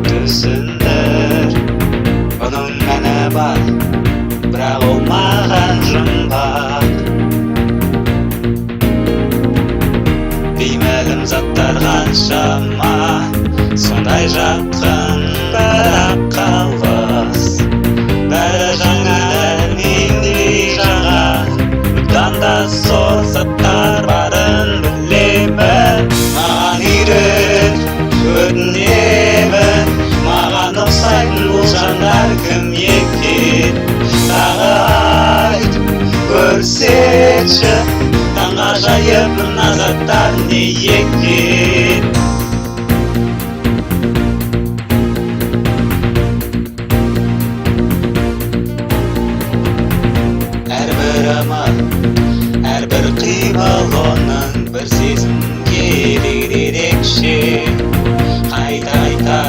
түсіндір. Бұның мәні бар, бірақ ол маған жұмбақ. Беймәлім заттар қаншама, сондай жақын, бірақ қалыс. Бәрі жаңа мендей жаңа, бұдан да зор заттар барын білемін. Маған үйрет, өтінемін, маған ұқсайтын бұл жандар кім екен? Тағы айт, көрсетші, таңғажайып мына заттар не екен? Әрбір қимыл оның бір сезімге ерекше. Қайта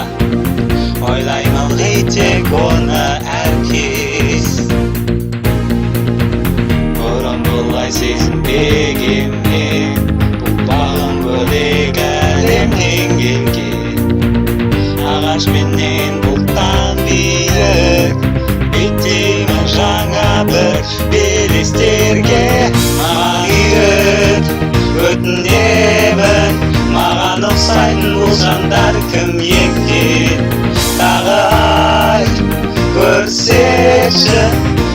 ойлаймын тек оны әр кез. Бұрын бұлай сезінбеген мен, бұл бағым бөлек әлемнен келген. Ағаш менен бұлттан биік, беттеймін жаңа бір белестерге. Маған үйрет, өтінемін, маған ұқсайтын бұл жандар кім екен? Тағы айт, көрсетші,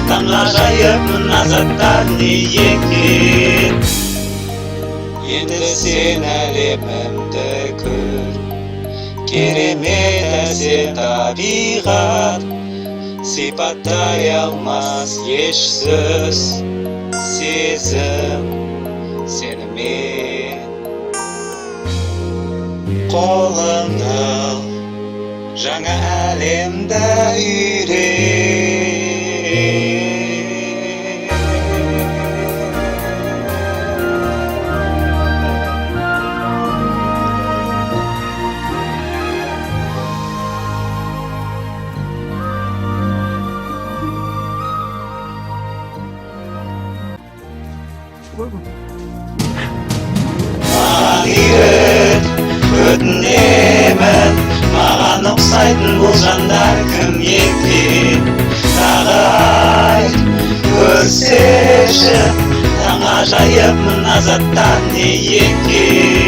таңғажайып мына заттар не екен? Енді сен әлемімді көр, керемет әсем табиғат, сипаттай алмас еш сөз, сезім сенімен. Қолымды ал, жаңа әлемді үйрет. Маған үйрет, өтінемін, маған ұқсайтын бұл жандар кім екен? Тағы айт, көрсетші, таңғажайып мына заттар не екен?